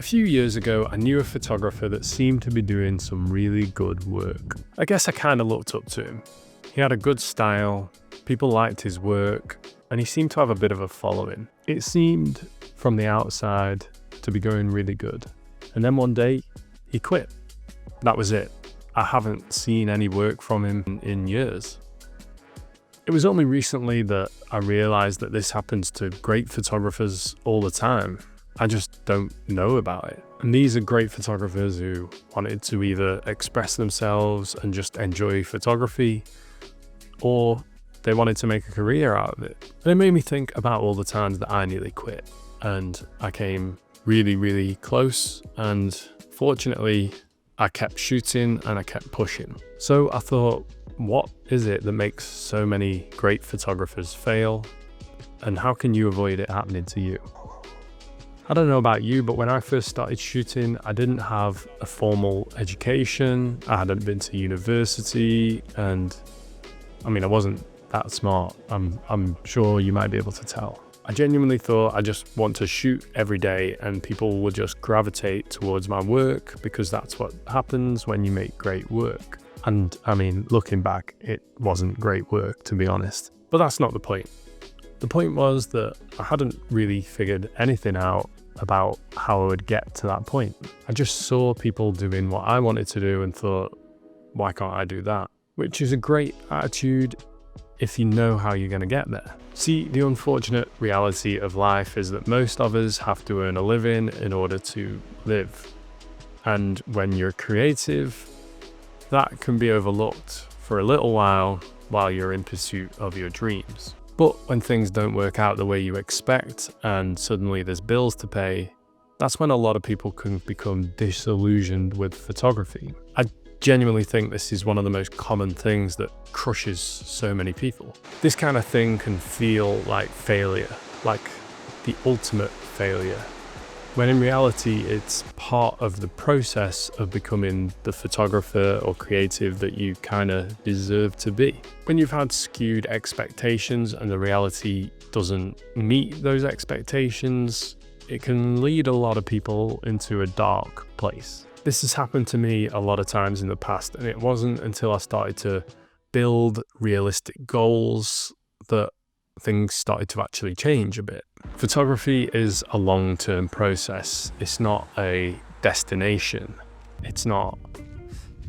few years ago, I knew a photographer that seemed to be doing some really good work. I guess I kind of looked up to him. He had a good style, people liked his work, and he seemed to have a bit of a following. It seemed, from the outside, to be going really good. And then one day, he quit. That was it. I haven't seen any work from him in years. It was only recently that I realized that this happens to great photographers all the time. I just don't know about it. And these are great photographers who wanted to either express themselves and just enjoy photography, or they wanted to make a career out of it. And it made me think about all the times that I nearly quit. And I came really, really close. And fortunately, I kept shooting and I kept pushing. So I thought, what is it that makes so many great photographers fail? And how can you avoid it happening to you? I don't know about you, but when I first started shooting, I didn't have a formal education. I hadn't been to university, and I wasn't that smart. I'm sure you might be able to tell. I genuinely thought I just want to shoot every day and people will just gravitate towards my work because that's what happens when you make great work. And looking back, it wasn't great work, to be honest. But that's not the point. The point was that I hadn't really figured anything out about how I would get to that point. I just saw people doing what I wanted to do and thought, why can't I do that? Which is a great attitude if you know how you're going to get there. See, the unfortunate reality of life is that most of us have to earn a living in order to live. And when you're creative, that can be overlooked for a little while you're in pursuit of your dreams. But when things don't work out the way you expect and suddenly there's bills to pay, that's when a lot of people can become disillusioned with photography. I genuinely think this is one of the most common things that crushes so many people. This kind of thing can feel like failure, like the ultimate failure, when in reality it's part of the process of becoming the photographer or creative that you kind of deserve to be. When you've had skewed expectations and the reality doesn't meet those expectations, it can lead a lot of people into a dark place. This has happened to me a lot of times in the past, and it wasn't until I started to build realistic goals that things started to actually change a bit. Photography is a long-term process. It's not a destination. It's not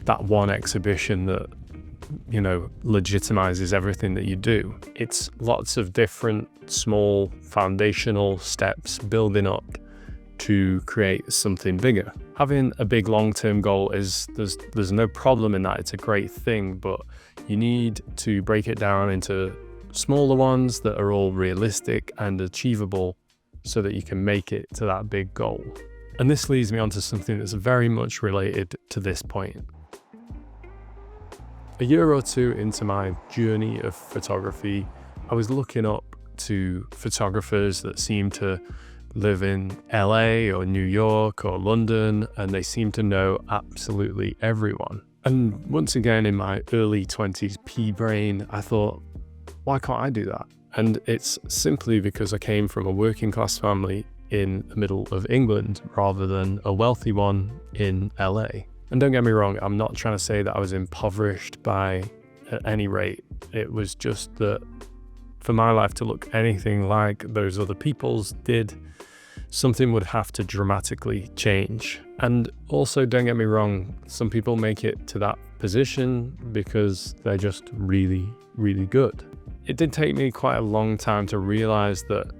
that one exhibition that, legitimizes everything that you do. It's lots of different small foundational steps building up to create something bigger. Having a big long-term goal there's no problem in that. It's a great thing, but you need to break it down into smaller ones that are all realistic and achievable so that you can make it to that big goal. And this leads me on to something that's very much related to this point. A year or two into my journey of photography, I was looking up to photographers that seemed to live in LA or New York or London, and they seemed to know absolutely everyone. And once again, in my early 20s pea brain, I thought, why can't I do that? And it's simply because I came from a working class family in the middle of England rather than a wealthy one in LA. And don't get me wrong, I'm not trying to say that I was impoverished at any rate. It was just that for my life to look anything like those other people's did, something would have to dramatically change. And also, don't get me wrong, some people make it to that position because they're just really, really good. It did take me quite a long time to realize that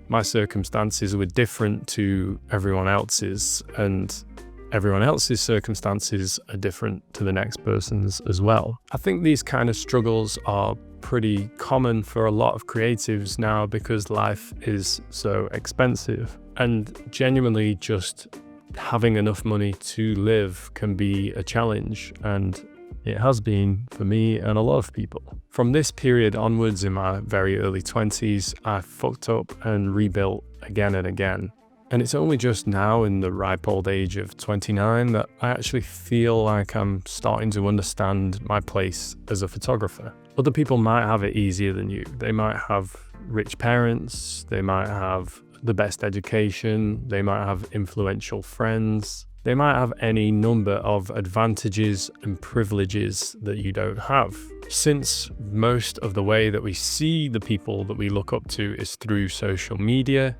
my circumstances were different to everyone else's, and everyone else's circumstances are different to the next person's as well. I think these kind of struggles are pretty common for a lot of creatives now because life is so expensive, and genuinely just having enough money to live can be a challenge, and it has been for me and a lot of people. From this period onwards in my very early 20s, I fucked up and rebuilt again and again. And it's only just now in the ripe old age of 29 that I actually feel like I'm starting to understand my place as a photographer. Other people might have it easier than you. They might have rich parents, they might have a the best education, they might have influential friends, they might have any number of advantages and privileges that you don't have. Since most of the way that we see the people that we look up to is through social media,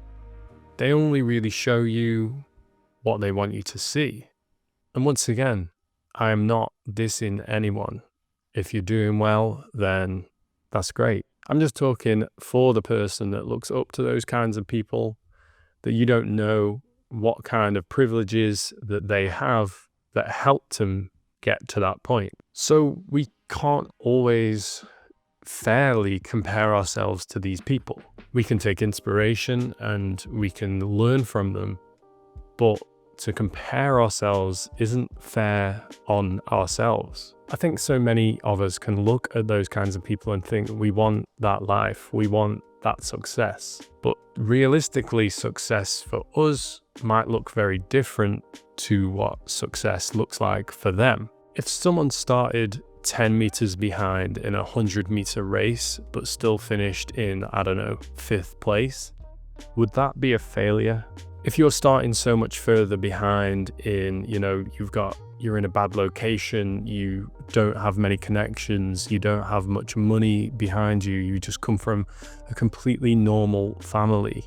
they only really show you what they want you to see. And once again, I am not dissing anyone. If you're doing well, then that's great. I'm just talking for the person that looks up to those kinds of people, that you don't know what kind of privileges that they have that helped them get to that point. So we can't always fairly compare ourselves to these people. We can take inspiration and we can learn from them, but to compare ourselves isn't fair on ourselves. I think so many of us can look at those kinds of people and think we want that life, we want that success. But realistically, success for us might look very different to what success looks like for them. If someone started 10 meters behind in a 100-meter race, but still finished in, 5th place, would that be a failure? If you're starting so much further behind in, you're in a bad location, you don't have many connections, you don't have much money behind you, you just come from a completely normal family,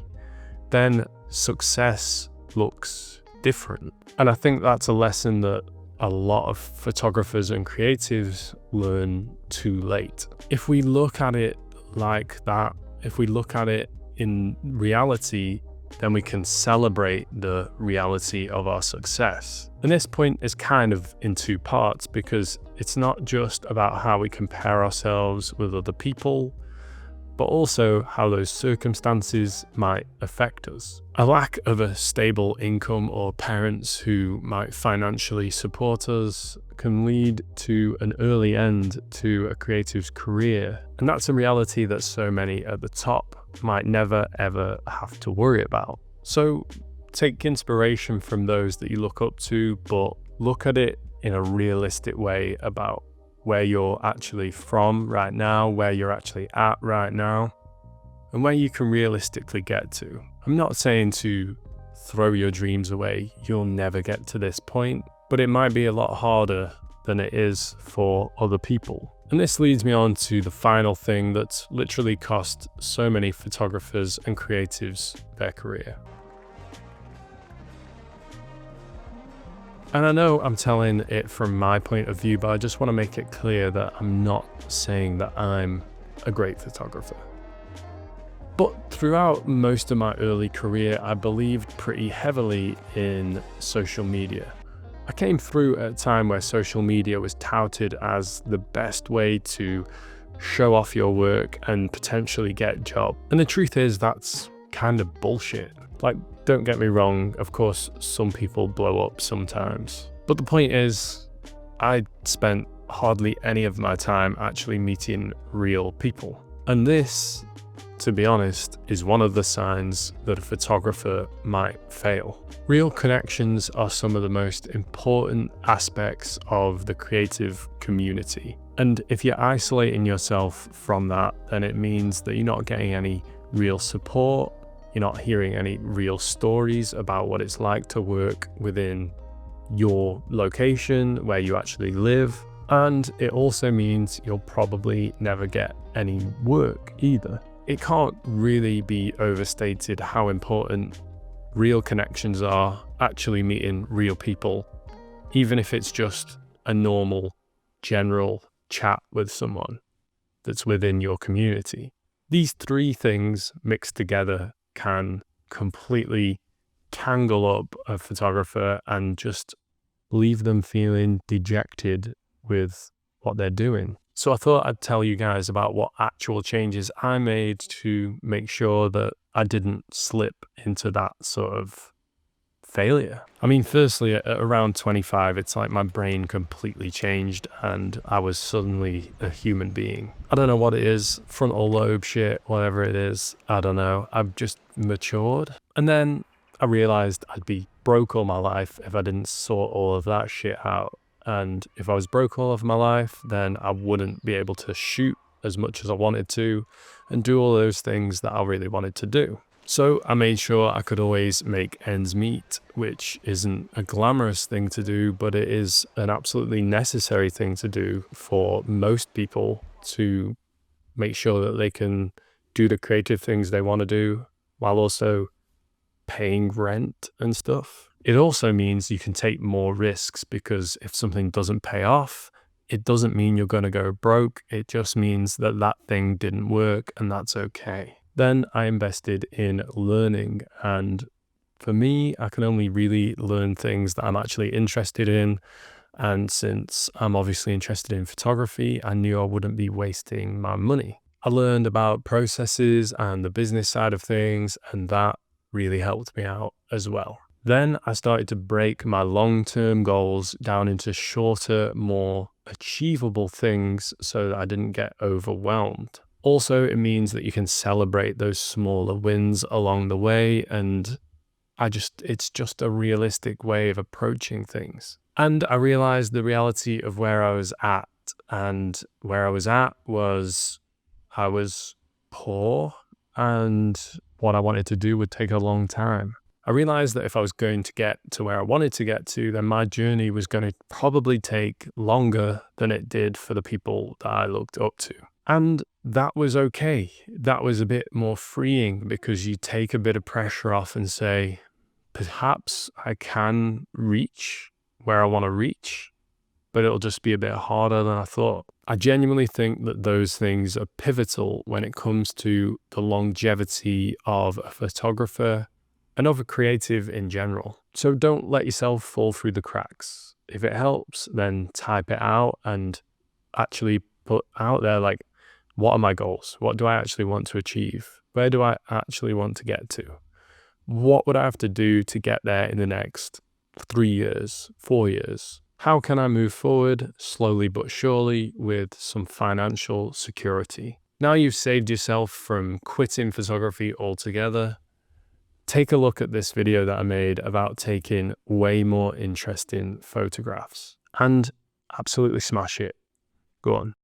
then success looks different. And I think that's a lesson that a lot of photographers and creatives learn too late. If we look at it like that, if we look at it in reality, then we can celebrate the reality of our success. And this point is kind of in two parts, because it's not just about how we compare ourselves with other people, but also how those circumstances might affect us. A lack of a stable income or parents who might financially support us can lead to an early end to a creative's career. And that's a reality that so many at the top might never ever have to worry about. So take inspiration from those that you look up to, but look at it in a realistic way about where you're actually from right now, where you're actually at right now, and where you can realistically get to. I'm not saying to throw your dreams away, you'll never get to this point, but it might be a lot harder than it is for other people. And this leads me on to the final thing that's literally cost so many photographers and creatives their career. And I know I'm telling it from my point of view, but I just want to make it clear that I'm not saying that I'm a great photographer. But throughout most of my early career, I believed pretty heavily in social media. I came through at a time where social media was touted as the best way to show off your work and potentially get a job. And the truth is, that's kind of bullshit. Like, don't get me wrong, of course, some people blow up sometimes. But the point is, I spent hardly any of my time actually meeting real people. And this, to be honest, is one of the signs that a photographer might fail. Real connections are some of the most important aspects of the creative community. And if you're isolating yourself from that, then it means that you're not getting any real support. You're not hearing any real stories about what it's like to work within your location where you actually live. And it also means you'll probably never get any work either. It can't really be overstated how important real connections are, actually meeting real people, even if it's just a normal, general chat with someone that's within your community. These three things mixed together can completely tangle up a photographer and just leave them feeling dejected with what they're doing. So I thought I'd tell you guys about what actual changes I made to make sure that I didn't slip into that sort of failure. I mean, firstly, at around 25, it's like my brain completely changed and I was suddenly a human being. I don't know what it is, frontal lobe shit, whatever it is, I don't know. I've just matured. And then I realized I'd be broke all my life if I didn't sort all of that shit out. And if I was broke all of my life, then I wouldn't be able to shoot as much as I wanted to and do all those things that I really wanted to do. So I made sure I could always make ends meet, which isn't a glamorous thing to do, but it is an absolutely necessary thing to do for most people to make sure that they can do the creative things they want to do while also paying rent and stuff. It also means you can take more risks, because if something doesn't pay off, it doesn't mean you're going to go broke. It just means that that thing didn't work, and that's okay. Then I invested in learning, and for me, I can only really learn things that I'm actually interested in. And since I'm obviously interested in photography, I knew I wouldn't be wasting my money. I learned about processes and the business side of things, and that really helped me out as well. Then I started to break my long-term goals down into shorter, more achievable things so that I didn't get overwhelmed. Also, it means that you can celebrate those smaller wins along the way, and it's just a realistic way of approaching things. And I realized the reality of where I was at, and where I was at was I was poor, and what I wanted to do would take a long time. I realized that if I was going to get to where I wanted to get to, then my journey was going to probably take longer than it did for the people that I looked up to. And that was okay. That was a bit more freeing, because you take a bit of pressure off and say, perhaps I can reach where I want to reach, but it'll just be a bit harder than I thought. I genuinely think that those things are pivotal when it comes to the longevity of a photographer and of a creative in general. So don't let yourself fall through the cracks. If it helps, then type it out and actually put out there, like, what are my goals? What do I actually want to achieve? Where do I actually want to get to? What would I have to do to get there in the next 3 years, 4 years? How can I move forward slowly but surely with some financial security? Now you've saved yourself from quitting photography altogether, take a look at this video that I made about taking way more interesting photographs and absolutely smash it. Go on.